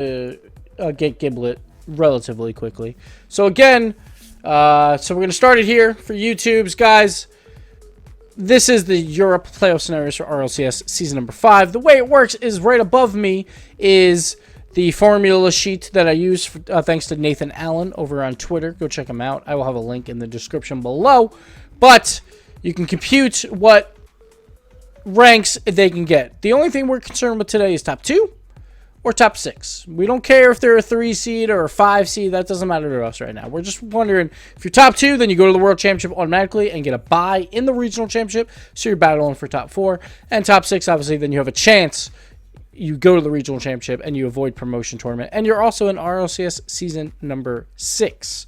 get Giblet relatively quickly. So again, so we're going to start it here for YouTube's guys. This is the Europe playoff scenarios for RLCS season number 5. The way it works is right above me is the formula sheet that I use for, thanks to Nathan Allen over on Twitter. Go check him out. I will have a link in the description below. But you can compute what ranks they can get. The only thing we're concerned with today is top 2 or top 6. We don't care if they're a 3 seed or a 5 seed. That doesn't matter to us right now. We're just wondering, if you're top 2, then you go to the World Championship automatically and get a bye in the Regional Championship, so you're battling for top 4. And top 6, obviously, then you have a chance. You go to the Regional Championship and you avoid promotion tournament. And you're also in RLCS season number 6.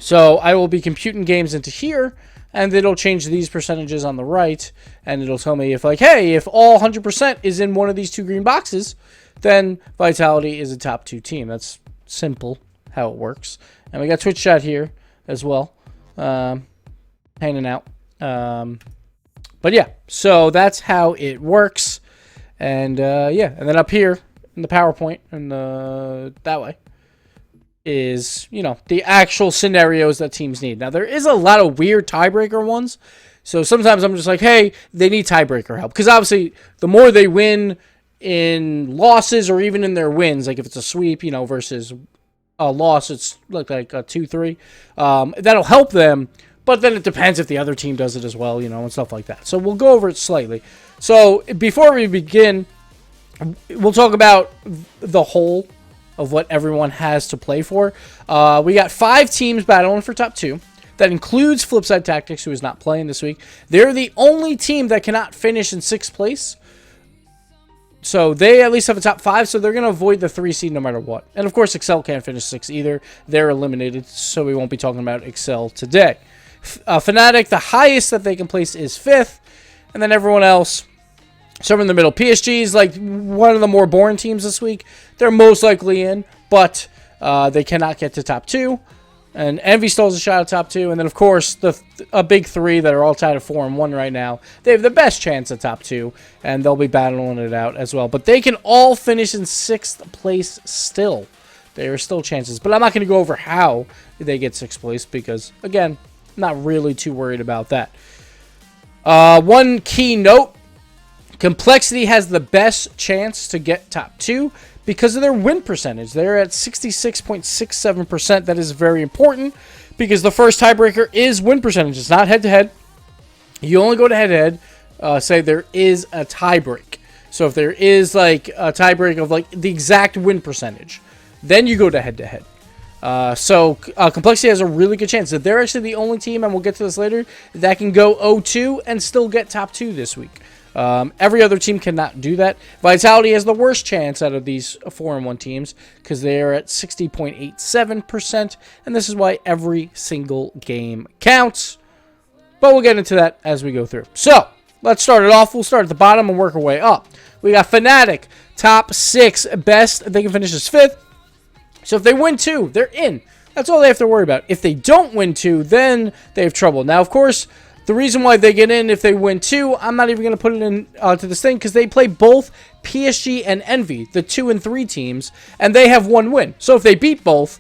So I will be computing games into here, and it'll change these percentages on the right, and it'll tell me if, like, hey, if all 100% is in one of these 2 green boxes, then Vitality is a top 2 team. That's simple how it works. And we got Twitch chat here as well, hanging out. But yeah, so that's how it works. And yeah, and then up here in the PowerPoint and that way is, you know, the actual scenarios that teams need. Now, there is a lot of weird tiebreaker ones. So sometimes I'm just like, hey, they need tiebreaker help. Because obviously, the more they win in losses or even in their wins, like if it's a sweep, you know, versus a loss, it's like a 2-3. That'll help them. But then it depends if the other team does it as well, you know, and stuff like that. So we'll go over it slightly. So before we begin, we'll talk about the whole of what everyone has to play for. We got 5 teams battling for top 2. That includes Flipside Tactics, who is not playing this week. They're the only team that cannot finish in 6th place. So they at least have a top 5, so they're going to avoid the 3 seed no matter what. And of course, Excel can't finish 6 either. They're eliminated, so we won't be talking about Excel today. FNATIC, the highest that they can place is 5th. And then everyone else, somewhere in the middle. PSG is like one of the more boring teams this week. They're most likely in, but they cannot get to top 2. And Envy still has a shot at top 2. And then, of course, a big 3 that are all tied at 4-1 right now. They have the best chance at top 2, and they'll be battling it out as well. But they can all finish in 6th place still. There are still chances. But I'm not going to go over how they get 6th place because, again, I'm not really too worried about that. One key note, Complexity has the best chance to get top 2 because of their win percentage. They're at 66.67%. That is very important because the first tiebreaker is win percentage. It's not head-to-head. You only go to head-to-head, say there is a tiebreak. So if there is like a tiebreak of like the exact win percentage, then you go to head-to-head. So Complexity has a really good chance. That they're actually the only team, and we'll get to this later, that can go 0-2 and still get top 2 this week. Every other team cannot do that. Vitality has the worst chance out of these 4-1 teams because they are at 60.87%, and this is why every single game counts. But we'll get into that as we go through. So, let's start it off. We'll start at the bottom and work our way up. We got FNATIC, top 6, best. They can finish as 5th. So if they win 2, they're in. That's all they have to worry about. If they don't win 2, then they have trouble. Now, of course, the reason why they get in if they win 2, I'm not even going to put it in to this thing because they play both PSG and Envy, the 2 and 3 teams, and they have 1 win. So if they beat both,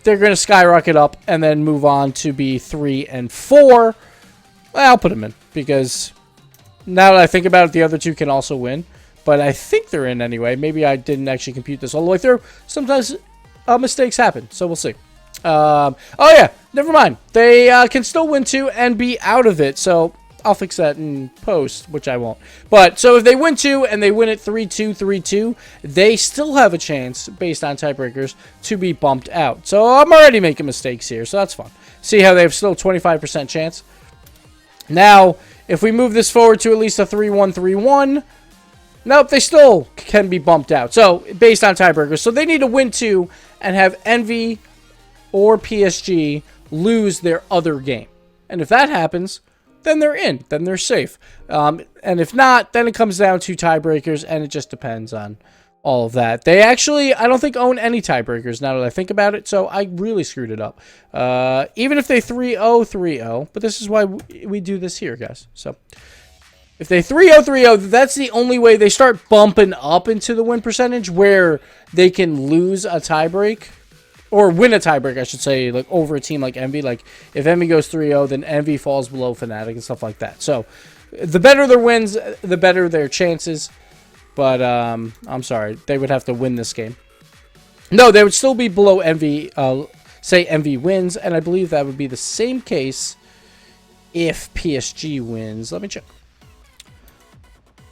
they're going to skyrocket up and then move on to be 3 and 4. Well, I'll put them in because now that I think about it, the other 2 can also win. But I think they're in anyway. Maybe I didn't actually compute this all the way through. Sometimes mistakes happen, so we'll see. Oh yeah, never mind. They can still win 2 and be out of it, so I'll fix that in post, which I won't. But, so if they win 2 and they win it 3-2, 3-2, they still have a chance, based on tiebreakers, to be bumped out. So I'm already making mistakes here, so that's fun. See how they have still 25% chance? Now, if we move this forward to at least a 3-1, 3-1, nope, they still can be bumped out. So, based on tiebreakers. So, they need to win 2 and have Envy or PSG lose their other game. And if that happens, then they're in. Then they're safe. And if not, then it comes down to tiebreakers, and it just depends on all of that. They actually, I don't think, own any tiebreakers now that I think about it, so I really screwed it up. Even if they 3-0, 3-0, but this is why we do this here, guys. So, If they 3-0, 3-0, that's the only way they start bumping up into the win percentage where they can lose a tiebreak. Or win a tiebreak, I should say, like over a team like Envy. Like, if Envy goes 3-0, then Envy falls below FNATIC and stuff like that. So, the better their wins, the better their chances. But, I'm sorry. They would have to win this game. No, they would still be below Envy, say Envy wins. And I believe that would be the same case if PSG wins. Let me check.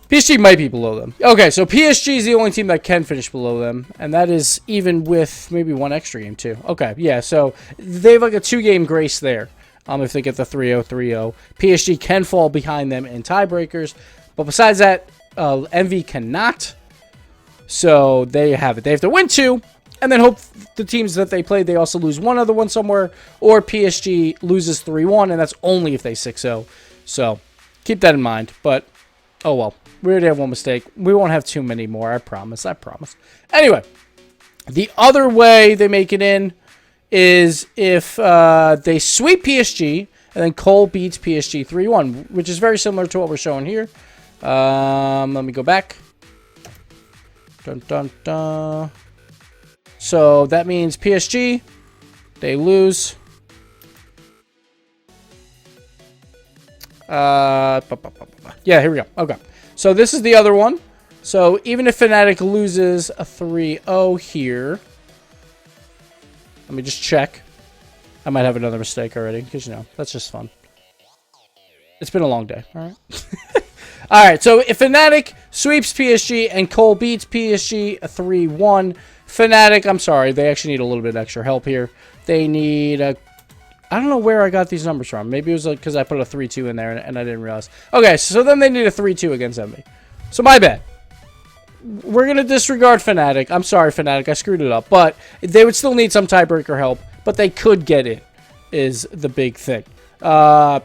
PSG might be below them. Okay, so PSG is the only team that can finish below them. And that is even with maybe one extra game, too. Okay, yeah, so they have like a 2-game grace there. If they get the 3-0, 3-0. PSG can fall behind them in tiebreakers. But besides that, Envy cannot. So there you have it. They have to win 2. And then hope the teams that they play, they also lose one other one somewhere. Or PSG loses 3-1. And that's only if they 6-0. So keep that in mind. But, oh well. We already have one mistake. We won't have too many more. I promise. I promise. Anyway, the other way they make it in is if they sweep PSG and then Cole beats PSG 3-1, which is very similar to what we're showing here. Let me go back. Dun, dun, dun. So that means PSG, they lose. Yeah, here we go. Okay. So this is the other one. So even if FNATIC loses a 3-0 here, let me just check. I might have another mistake already because, you know, that's just fun. It's been a long day. All right. All right. So if FNATIC sweeps PSG and Cole beats PSG a 3-1, FNATIC, I'm sorry, they actually need a little bit extra help here. They need a... I don't know where I got these numbers from. Maybe it was because I put a 3-2 in there and I didn't realize. Okay, so then they need a 3-2 against Envy. So my bad. We're going to disregard FNATIC. I'm sorry, FNATIC. I screwed it up. But they would still need some tiebreaker help. But they could get in, is the big thing. That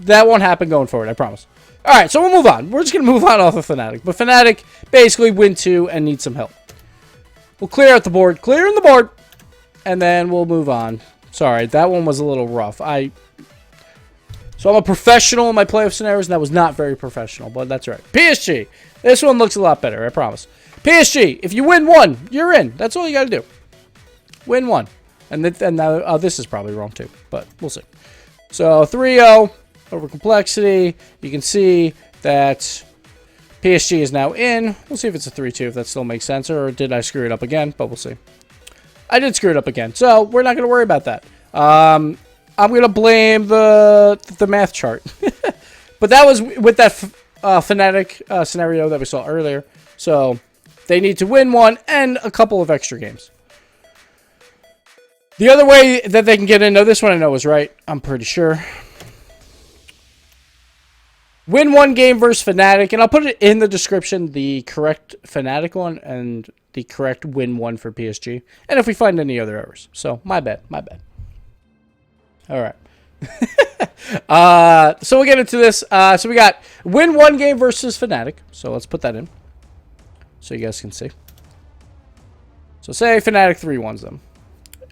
won't happen going forward, I promise. All right, so we'll move on. We're just going to move on off of FNATIC. But FNATIC basically win 2 and need some help. We'll clear out the board. Clearing the board. And then we'll move on. Sorry, that one was a little rough. So I'm a professional in my playoff scenarios, and that was not very professional, but that's right. PSG. This one looks a lot better, I promise. PSG, if you win 1, you're in. That's all you got to do. Win 1. And now, this is probably wrong, too, but we'll see. So 3-0 over complexity. You can see that PSG is now in. We'll see if it's a 3-2, if that still makes sense, or did I screw it up again, but we'll see. I did screw it up again, so we're not going to worry about that. I'm going to blame the math chart. But that was with that FNATIC scenario that we saw earlier. So they need to win 1 and a couple of extra games. The other way that they can get in, this one I know is right. I'm pretty sure. Win 1 game versus FNATIC, and I'll put it in the description, the correct FNATIC one and the correct win 1 for PSG. And if we find any other errors. So, my bad. My bad. All right. So, we'll get into this. So, we got win 1 game versus FNATIC. So, let's put that in. So, you guys can see. So, say FNATIC 3-1s them.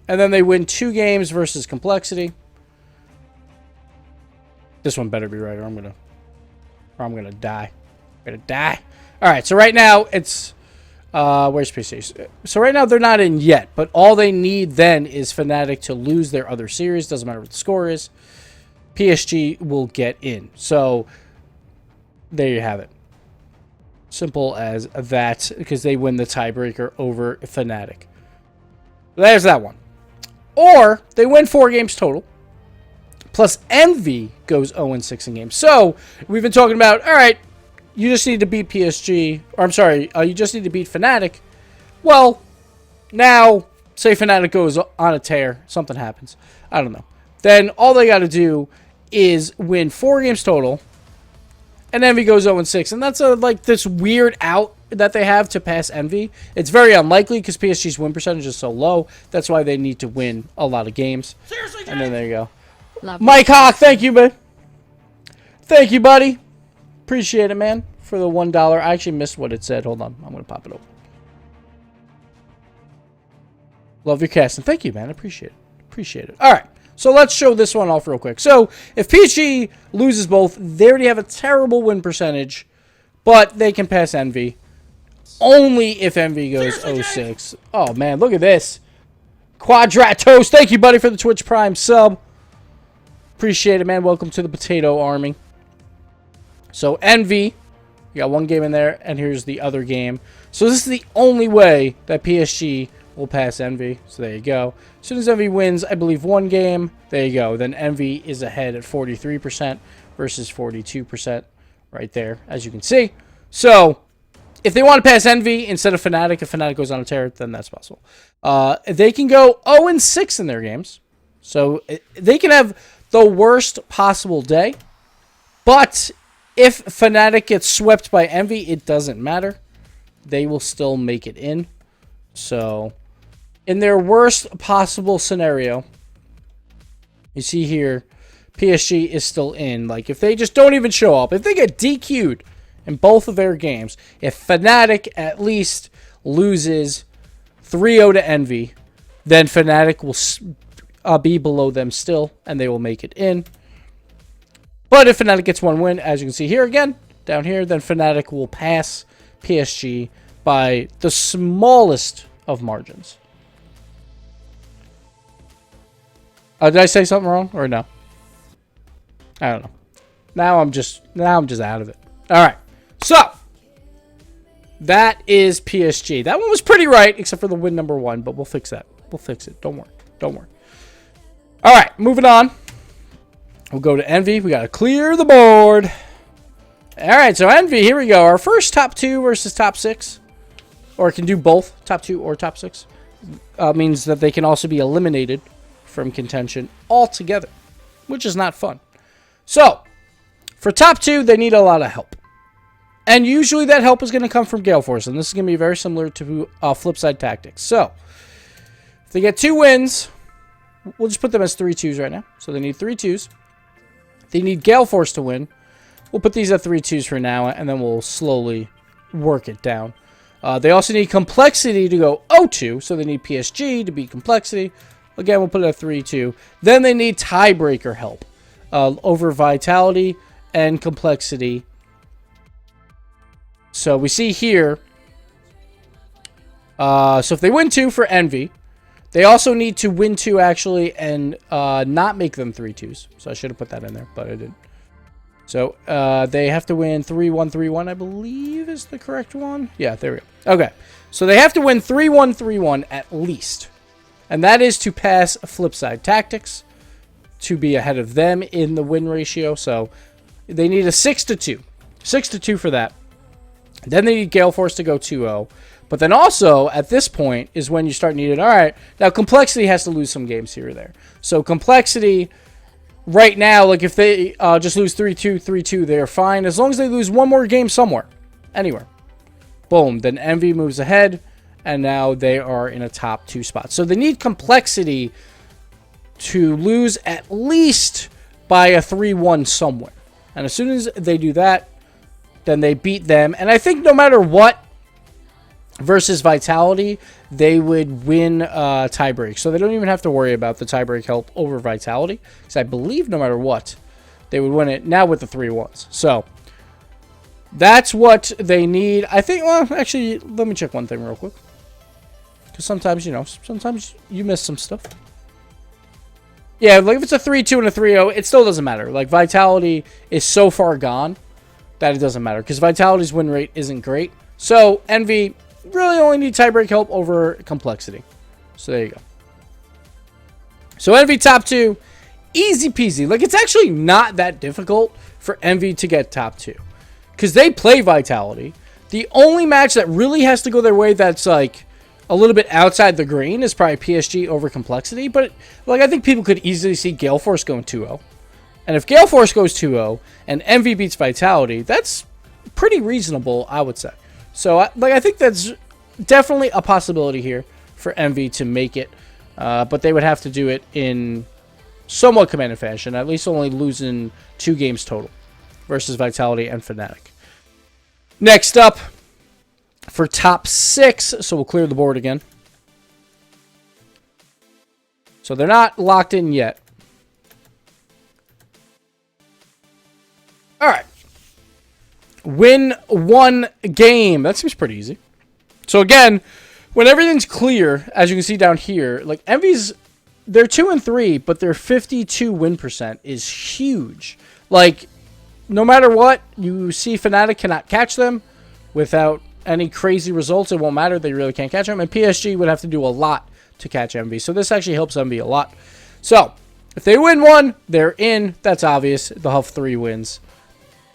And then they win 2 games versus complexity. This one better be right, or I'm gonna die. I'm gonna die. All right. So, right now, it's... where's PC? So right now they're not in yet, but all they need then is FNATIC to lose their other series. Doesn't matter what the score is. PSG will get in. So there you have it. Simple as that, because they win the tiebreaker over FNATIC. There's that one. Or they win 4 games total. Plus Envy goes 0-6 in games. So we've been talking about, all right, you just need to beat PSG, or I'm sorry, you just need to beat FNATIC. Well, now, say FNATIC goes on a tear, something happens, I don't know. Then all they got to do is win 4 games total, and Envy goes 0-6, and that's like this weird out that they have to pass Envy. It's very unlikely because PSG's win percentage is so low. That's why they need to win a lot of games. Seriously, and then there you go. Love Mike Hawk, thank you, man. Thank you, buddy. Appreciate it, man, for the $1. I actually missed what it said. Hold on. I'm going to pop it open. Love your casting. Thank you, man. I appreciate it. Appreciate it. All right. So let's show this one off real quick. So if PSG loses both, they already have a terrible win percentage, but they can pass Envy. Only if Envy goes 0-6. Oh, man, look at this. Quadratos, thank you, buddy, for the Twitch Prime sub. Appreciate it, man. Welcome to the Potato Army. So Envy, you got one game in there, and here's the other game. So this is the only way that PSG will pass Envy. So there you go. As soon as Envy wins, I believe, one game, there you go. Then Envy is ahead at 43% versus 42% right there, as you can see. So if they want to pass Envy instead of FNATIC, if FNATIC goes on a tear, then that's possible. They can go 0-6 in their games. So they can have the worst possible day. But if FNATIC gets swept by Envy, it doesn't matter. They will still make it in. So in their worst possible scenario, you see here, PSG is still in. Like, if they just don't even show up, if they get DQ'd in both of their games, if FNATIC at least loses 3-0 to Envy, then FNATIC will be below them still, and they will make it in. But if FNATIC gets one win, as you can see here again, down here, then FNATIC will pass PSG by the smallest of margins. Did I say something wrong or no? I don't know. Now I'm just out of it. All right. So that is PSG. That one was pretty right, except for the win number 1, but we'll fix that. We'll fix it. Don't worry. Don't worry. All right, moving on. We'll go to Envy. We got to clear the board. All right, so Envy, here we go. Our first top 2 versus top 6. Or it can do both, top 2 or top 6. Means that they can also be eliminated from contention altogether, which is not fun. So, for top 2, they need a lot of help. And usually that help is going to come from Gale Force, and this is going to be very similar to Flipside Tactics. So, if they get 2 wins, we'll just put them as 3-2s right now. So they need 3 2s. They need Gale Force to win. We'll put these at 3 2s for now, and then we'll slowly work it down. They also need Complexity to go 0-2, so they need PSG to beat Complexity. Again, we'll put it at 3-2. Then they need Tiebreaker Help over Vitality and Complexity. So we see here, so if they win 2 for Envy, they also need to win 2 actually and not make them 3-2s. So I should have put that in there, but I didn't. So they have to win 3-1, 3-1, I believe is the correct one. Yeah, there we go. Okay, so they have to win 3-1, 3-1 at least. And that is to pass Flipside Tactics to be ahead of them in the win ratio. So they need a 6-2. 6-2 for that. Then they need Gale Force to go 2-0. But then also, at this point, is when you start needing, all right, now Complexity has to lose some games here or there. So Complexity, right now, like if they just lose 3-2, 3-2, they're fine. As long as they lose one more game somewhere, anywhere. Boom, then Envy moves ahead, and now they are in a top 2 spot. So they need Complexity to lose at least by a 3-1 somewhere. And as soon as they do that, then they beat them. And I think no matter what, versus Vitality, they would win tiebreak. So they don't even have to worry about the tiebreak help over Vitality. Because I believe no matter what, they would win it now with the 3-1s. So that's what they need. I think, well, actually, let me check one thing real quick. Because sometimes, you know, sometimes you miss some stuff. Yeah, like if it's a 3-2 and a 3-0, it still doesn't matter. Like Vitality is so far gone that it doesn't matter. Because Vitality's win rate isn't great. So Envy really only need tiebreak help over Complexity. So there you go. So Envy top 2, easy peasy. Like it's actually not that difficult for Envy to get top 2. Because they play Vitality. The only match that really has to go their way that's like a little bit outside the green is probably PSG over Complexity. But like I think people could easily see Gale Force going 2-0. And if Gale Force goes 2-0 and Envy beats Vitality, that's pretty reasonable, I would say. So I think that's definitely a possibility here for Envy to make it. But they would have to do it in somewhat commanded fashion, at least only losing 2 games total versus Vitality and FNATIC. Next up, for top 6, so we'll clear the board again. So they're not locked in yet. All right. Win one game. That seems pretty easy. So again, when everything's clear, as you can see down here, like Envy's, they're 2-3, but their 52 win percent is huge. Like, no matter what, you see FNATIC cannot catch them without any crazy results. It won't matter. They really can't catch them. And PSG would have to do a lot to catch Envy. So this actually helps Envy a lot. So if they win one, they're in. That's obvious. They'll have 3 wins.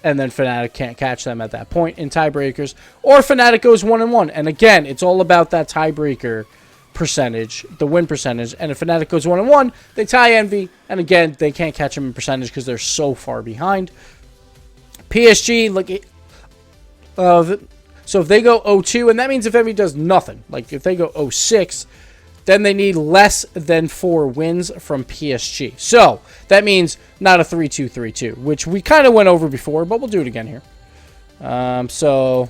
And then FNATIC can't catch them at that point in tiebreakers. Or FNATIC goes 1-1. And again, it's all about that tiebreaker percentage, the win percentage. And if FNATIC goes 1-1, they tie Envy. And again, they can't catch them in percentage because they're so far behind. PSG, like, so if they go 0-2, and that means if Envy does nothing, like if they go 0-6, then they need less than 4 wins from PSG. So that means not a 3-2, 3-2, which we kind of went over before, but we'll do it again here. So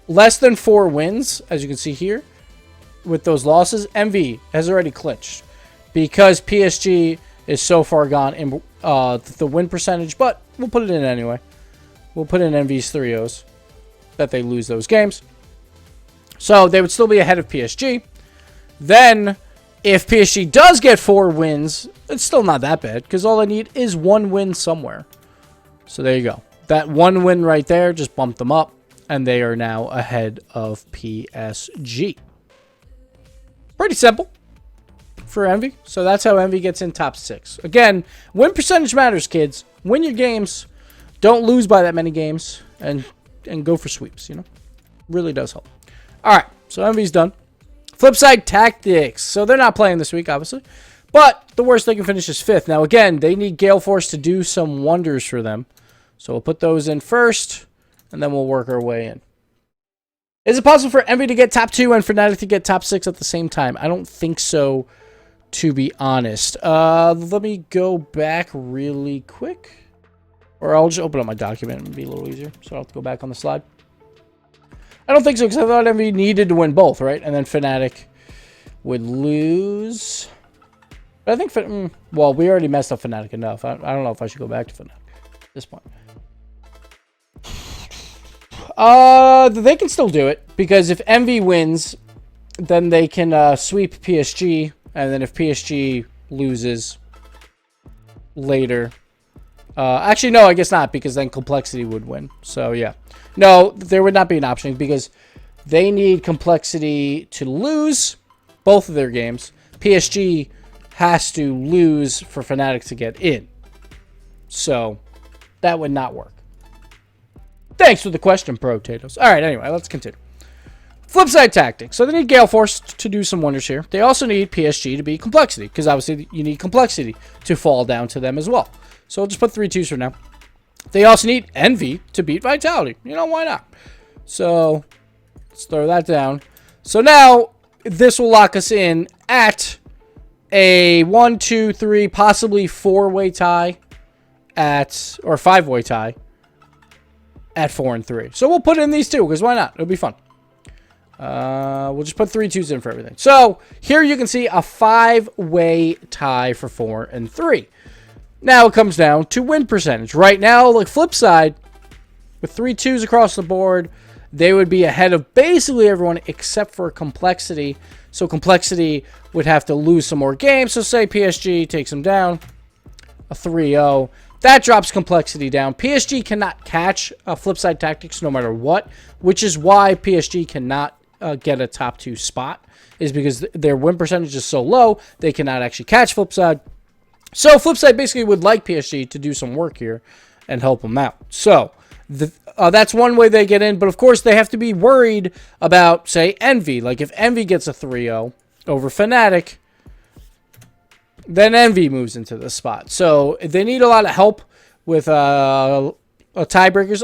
less than 4 wins, as you can see here, with those losses, Envy has already clinched because PSG is so far gone in the win percentage, but we'll put it in anyway. We'll put in Envy's 3-0s that they lose those games. So they would still be ahead of PSG. Then, if PSG does get 4 wins, it's still not that bad because all they need is 1 win somewhere. So there you go. That 1 win right there just bumped them up, and they are now ahead of PSG. Pretty simple for Envy. So that's how Envy gets in top 6. Again, win percentage matters, kids. Win your games. Don't lose by that many games. And go for sweeps, you know. Really does help. All right, so Envy's done. Flip side tactics. So they're not playing this week, obviously. But the worst they can finish is 5th. Now, again, they need Gale Force to do some wonders for them. So we'll put those in first, and then we'll work our way in. Is it possible for Envy to get top 2 and FNATIC to get top 6 at the same time? I don't think so, to be honest. Let me go back really quick. Or I'll just open up my document and be a little easier. So I don't have to go back on the slide. I don't think so, because I thought Envy needed to win both, right? And then FNATIC would lose. But I think, well, we already messed up FNATIC enough. I don't know if I should go back to FNATIC at this point. They can still do it, because if Envy wins, then they can sweep PSG, and then if PSG loses later... actually, no, I guess not, because then Complexity would win. So, yeah. No, there would not be an option, because they need Complexity to lose both of their games. PSG has to lose for FNATIC to get in. So, that would not work. Thanks for the question, Potatoes. All right, anyway, let's continue. Flip side tactics. So they need Gale Force to do some wonders here. They also need PSG to beat Complexity, because obviously you need Complexity to fall down to them as well. So we'll just put 3 2s for now. They also need Envy to beat Vitality. You know, why not? So let's throw that down. So now this will lock us in at a 1, 2, 3, possibly 4-way tie at, or 5-way tie at 4 and 3. So we'll put in these 2, because why not? It'll be fun. We'll just put 3 2s in for everything. So here you can see a 5-way tie for 4 and 3. Now it comes down to win percentage. Right now, like flip side, with 3 2s across the board, they would be ahead of basically everyone except for Complexity. So Complexity would have to lose some more games. So say PSG takes them down, a 3-0. That drops Complexity down. PSG cannot catch flip side tactics no matter what, which is why PSG cannot get a top 2 spot, is because their win percentage is so low, they cannot actually catch flip side. So Flipside basically would like PSG to do some work here and help them out. So that's one way they get in. But, of course, they have to be worried about, say, Envy. Like, if Envy gets a 3-0 over FNATIC, then Envy moves into the spot. So they need a lot of help with tiebreakers.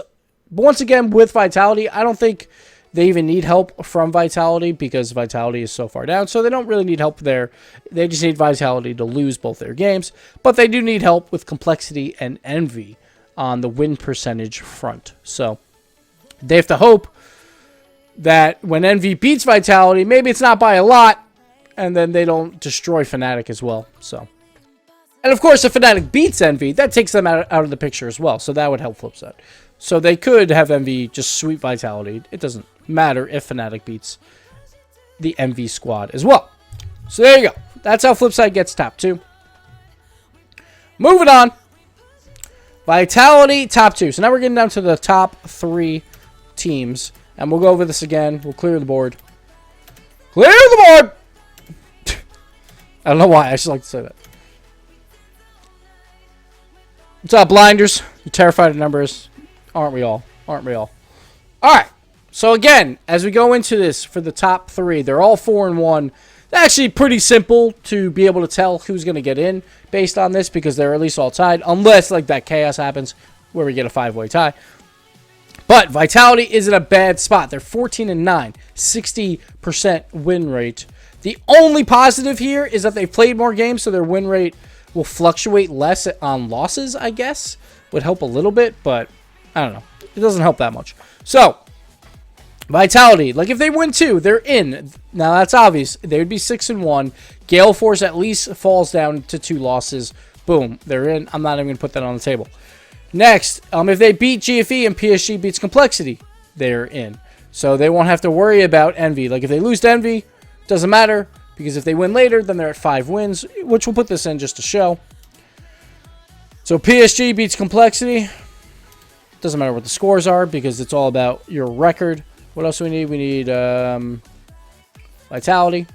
But once again, with Vitality, I don't think they even need help from Vitality, because Vitality is so far down. So they don't really need help there. They just need Vitality to lose both their games. But they do need help with Complexity and Envy on the win percentage front. So they have to hope that when Envy beats Vitality, maybe it's not by a lot, and then they don't destroy FNATIC as well. So And of course, if FNATIC beats Envy, that takes them out of the picture as well. So that would help Flipside. So they could have Envy just sweep Vitality. It doesn't matter if FNATIC beats the Envy squad as well. So there you go. That's how Flipside gets top 2. Moving on. Vitality, top 2. So now we're getting down to the top 3 teams. And we'll go over this again. We'll clear the board. Clear the board! I don't know why. I just like to say that. What's up, blinders? You're terrified of numbers. Aren't we all? Aren't we all? Alright. So again, as we go into this for the top 3, they're all 4-1. Actually pretty simple to be able to tell who's going to get in based on this because they're at least all tied. Unless like that chaos happens where we get a 5-way tie. But Vitality is in a bad spot. They're 14-9. 60% win rate. The only positive here is that they've played more games, so their win rate will fluctuate less on losses, I guess. Would help a little bit, but I don't know. It doesn't help that much. So, Vitality, like if they win 2, they're in. Now that's obvious. They would be 6-1. Gale Force at least falls down to 2 losses. Boom, they're in. I'm not even going to put that on the table. Next, if they beat GFE and PSG beats Complexity, they're in. So they won't have to worry about Envy. Like if they lose to Envy, doesn't matter. Because if they win later, then they're at 5 wins. Which we'll put this in just to show. So PSG beats Complexity. Doesn't matter what the scores are because it's all about your record. What else do we need? We need Vitality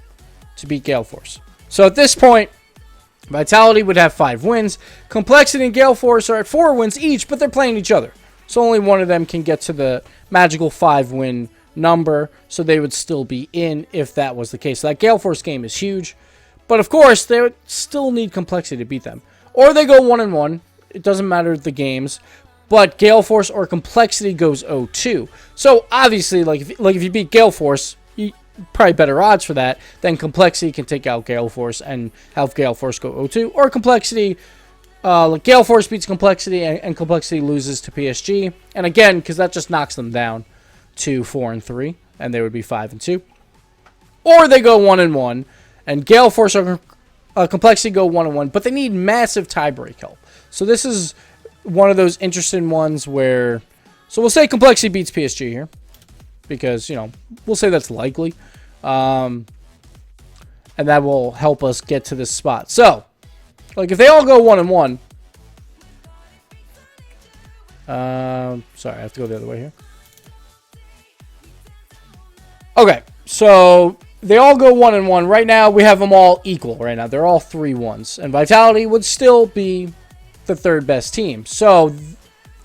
to beat Gale Force. So at this point, Vitality would have 5 wins. Complexity and Gale Force are at 4 wins each, but they're playing each other. So only one of them can get to the magical 5-win number. So they would still be in if that was the case. So that Gale Force game is huge. But of course, they would still need Complexity to beat them. Or they go 1-1. It doesn't matter the games. But Gale Force or Complexity goes 0-2. So obviously, like if you beat Gale Force, you probably better odds for that. Then Complexity can take out Gale Force and have Gale Force go 0-2. Or Complexity, like Gale Force beats Complexity and Complexity loses to PSG. And again, because that just knocks them down to 4-3, and they would be 5-2. Or they go 1-1, and Gale Force or Complexity go 1-1, but they need massive tiebreak help. So this is one of those interesting ones where, so we'll say Complexity beats PSG here, because, you know, we'll say that's likely. And that will help us get to this spot. So, like, if they all go 1-1, sorry, I have to go the other way here. Okay, so they all go 1-1. Right now, we have them all equal right now. They're all 3-1s. And Vitality would still be the 3rd best team. So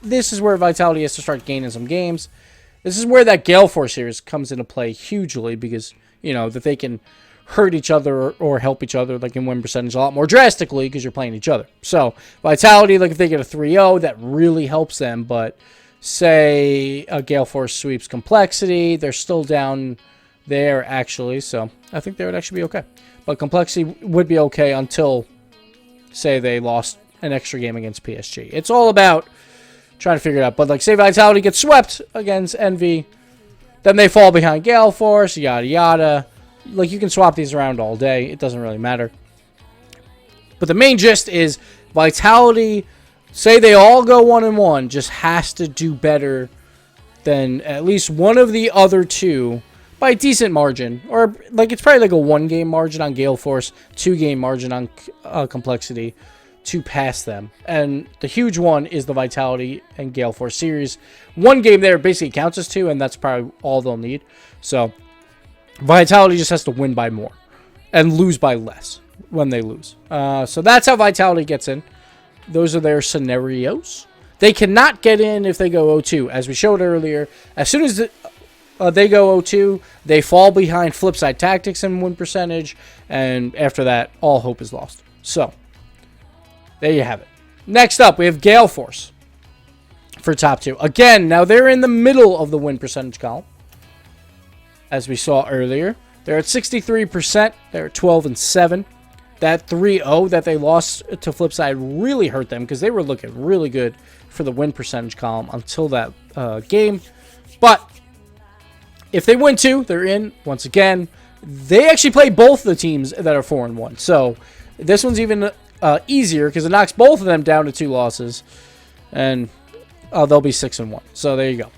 this is where Vitality has to start gaining some games. This is where that Gale Force series comes into play hugely because, you know, that they can hurt each other or help each other, like in win percentage a lot more drastically because you're playing each other. So Vitality, like if they get a 3-0, that really helps them. But say a Gale Force sweeps Complexity, they're still down there actually. So I think they would actually be okay. But Complexity would be okay until, say, they lost an extra game against PSG. It's all about trying to figure it out. But like say Vitality gets swept against Envy, then they fall behind Gale Force, yada yada. Like you can swap these around all day. It doesn't really matter. But the main gist is Vitality, say they all go 1-1, just has to do better than at least one of the other 2 by a decent margin. Or like it's probably like a 1-game margin on Gale Force, 2-game margin on Complexity to pass them. And the huge one is the Vitality and Gale Force series. 1 game there basically counts as 2, and that's probably all they'll need. So Vitality just has to win by more and lose by less when they lose. So that's how Vitality gets in. Those are their scenarios. They cannot get in if they go 0-2, as we showed earlier. As soon as they go 0-2, they fall behind Flipside Tactics in win percentage, and after that, all hope is lost. So there you have it. Next up, we have Gale Force for top 2. Again, now they're in the middle of the win percentage column, as we saw earlier. They're at 63%. They're at 12-7. That 3-0 that they lost to Flipside really hurt them because they were looking really good for the win percentage column until that game. But if they win 2, they're in. Once again, they actually play both the teams that are 4-1. So this one's even easier because it knocks both of them down to 2 losses. And they'll be 6-1. So there you go.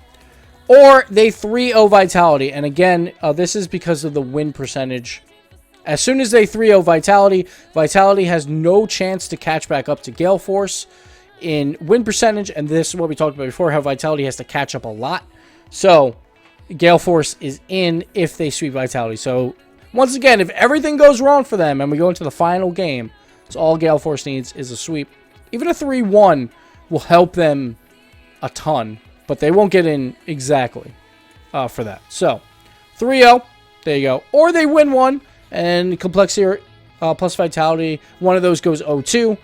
Or they 3-0 Vitality. And again, this is because of the win percentage. As soon as they 3-0 Vitality, Vitality has no chance to catch back up to Gale Force in win percentage. And this is what we talked about before, how Vitality has to catch up a lot. So Gale Force is in if they sweep Vitality. So once again, if everything goes wrong for them and we go into the final game, so all Gale Force needs is a sweep. Even a 3-1 will help them a ton, but they won't get in exactly for that. So 3-0, there you go. Or they win one and Complexity plus Vitality, one of those goes 0-2.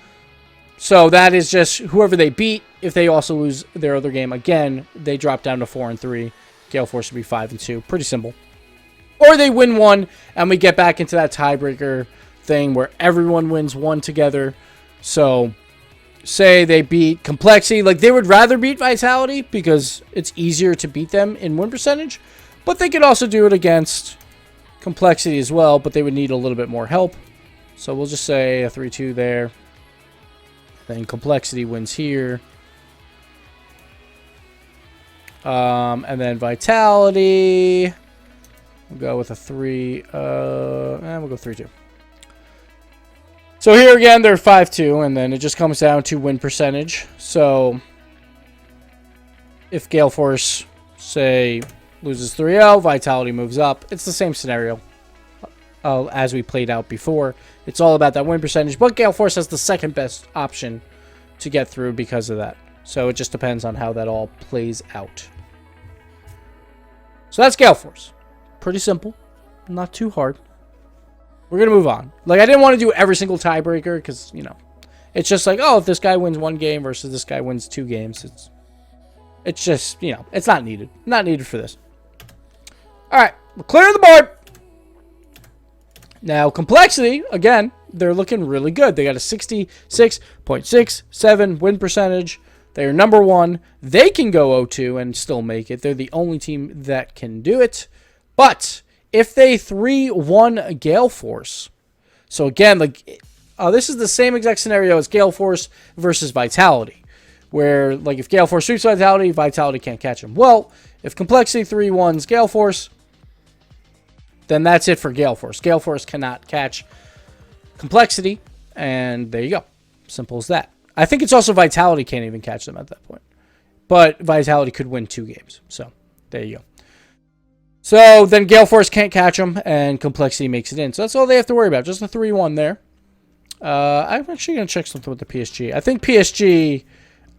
So that is just whoever they beat. If they also lose their other game again, they drop down to 4-3. Gale Force would be 5-2. Pretty simple. Or they win one and we get back into that tiebreaker thing where everyone wins one together. So say they beat Complexity, like they would rather beat Vitality because it's easier to beat them in win percentage, but they could also do it against Complexity as well, but they would need a little bit more help. So we'll just say a 3-2 there. Then Complexity wins here. And then Vitality, we'll go with a 3, and we'll go 3-2. So here again, they're 5-2, and then it just comes down to win percentage. So if Gale Force, say, loses 3-0, Vitality moves up. It's the same scenario as we played out before. It's all about that win percentage, but Gale Force has the second best option to get through because of that. So it just depends on how that all plays out. So that's Gale Force. Pretty simple. Not too hard. We're going to move on. Like, I didn't want to do every single tiebreaker because, you know, it's just like, oh, if this guy wins 1 game versus this guy wins 2 games, it's just, you know, it's not needed. Not needed for this. All right, we're clearing the board. Now, Complexity, again, they're looking really good. They got a 66.67 win percentage. They're number 1. They can go 0-2 and still make it. They're the only team that can do it. But if they 3-1 Gale Force, so again, like this is the same exact scenario as Gale Force versus Vitality, where like if Gale Force sweeps Vitality, Vitality can't catch them. Well, if Complexity 3-1s Gale Force, then that's it for Gale Force. Gale Force cannot catch Complexity, and there you go. Simple as that. I think it's also Vitality can't even catch them at that point. But Vitality could win 2 games. So, there you go. So, then Gale Force can't catch them, and Complexity makes it in. So, that's all they have to worry about. Just a 3-1 there. I'm actually going to check something with the PSG. I think PSG,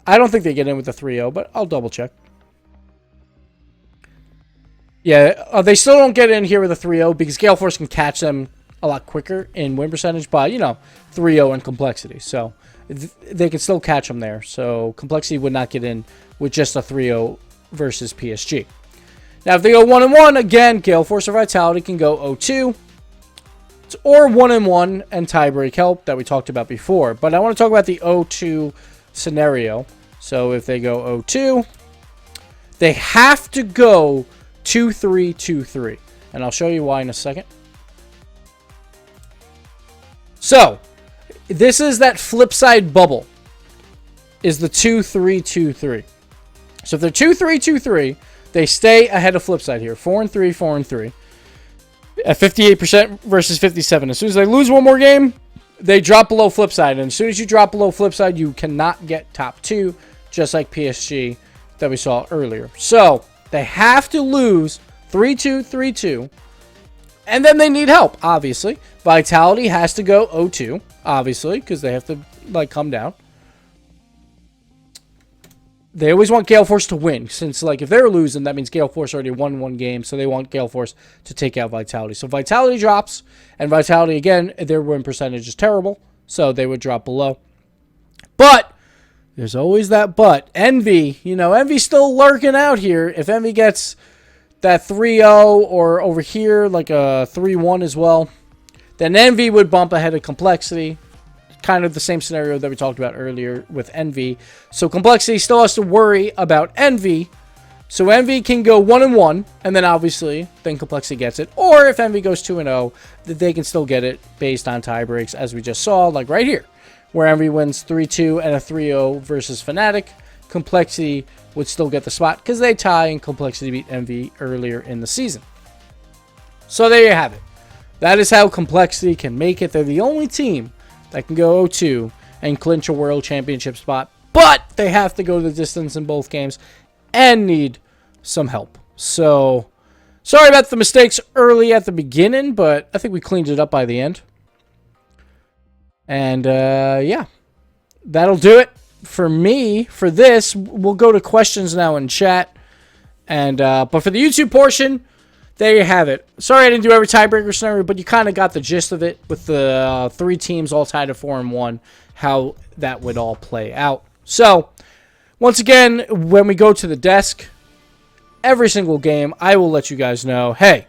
I don't think they get in with the 3-0, but I'll double check. Yeah, they still don't get in here with a 3-0 because Gale Force can catch them a lot quicker in win percentage by, you know, 3-0 and Complexity. So, they can still catch them there. So, Complexity would not get in with just a 3-0 versus PSG. Now, if they go 1-1, again, Gale Force or Vitality can go 0-2. Or 1-1 and tiebreak help that we talked about before. But I want to talk about the 0-2 scenario. So, if they go 0-2, they have to go 2-3, 2-3. And I'll show you why in a second. So, this is that flip side bubble. Is the 2-3, 2-3. So if they're 2-3, 2-3, they stay ahead of flip side here. 4-3, 4-3. At 58% versus 57%. As soon as they lose one more game, they drop below flip side. And as soon as you drop below flip side, you cannot get top 2, just like PSG that we saw earlier. So they have to lose 3-2, 3-2. And then they need help, obviously. Vitality has to go 0-2, obviously, because they have to, like, come down. They always want Gale Force to win, since, like, if they're losing, that means Gale Force already won 1 game, so they want Gale Force to take out Vitality. So Vitality drops, and Vitality, again, their win percentage is terrible, so they would drop below. But there's always that but. Envy, you know, Envy's still lurking out here. If Envy gets that 3-0 or over here like a 3-1 as well, then Envy would bump ahead of Complexity. Kind of the same scenario that we talked about earlier with Envy. So Complexity still has to worry about Envy. So Envy can go 1-1, and then obviously then Complexity gets it. Or if Envy goes 2-0, they can still get it based on tie breaks, as we just saw, like right here. where Envy wins 3-2 and a 3-0 versus FNATIC. Complexity would still get the spot because they tie and Complexity beat Envy earlier in the season. So there you have it. That is how Complexity can make it. They're the only team that can go 0-2 and clinch a World Championship spot, but they have to go the distance in both games and need some help. So, sorry about the mistakes early at the beginning, but I think we cleaned it up by the end. And, yeah, that'll do it for me for this. We'll go to questions now in chat. And, but for the YouTube portion, there you have it. Sorry I didn't do every tiebreaker scenario, but you kind of got the gist of it with the 3 teams all tied at 4-1, how that would all play out. So, once again, when we go to the desk, every single game, I will let you guys know, hey,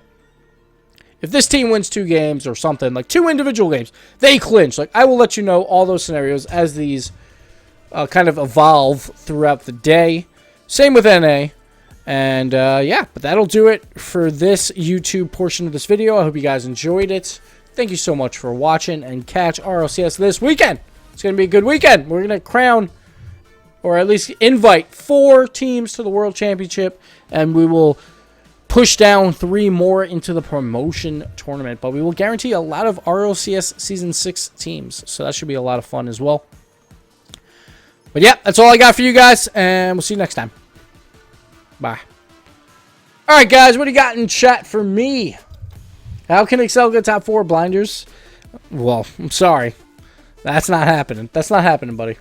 if this team wins 2 games or something, like 2 individual games, they clinch. Like, I will let you know all those scenarios as these kind of evolve throughout the day. Same with NA. And, yeah, but that'll do it for this YouTube portion of this video. I hope you guys enjoyed it. Thank you so much for watching, and catch RLCS this weekend. It's going to be a good weekend. We're going to crown, or at least invite, 4 teams to the World Championship, and we will push down 3 more into the promotion tournament. But we will guarantee a lot of RLCS Season 6 teams, so that should be a lot of fun as well. But, yeah, that's all I got for you guys, and we'll see you next time. Bye. Alright, guys, what do you got in chat for me? How can Excel get top 4 blinders? Well, I'm sorry. That's not happening. That's not happening, buddy.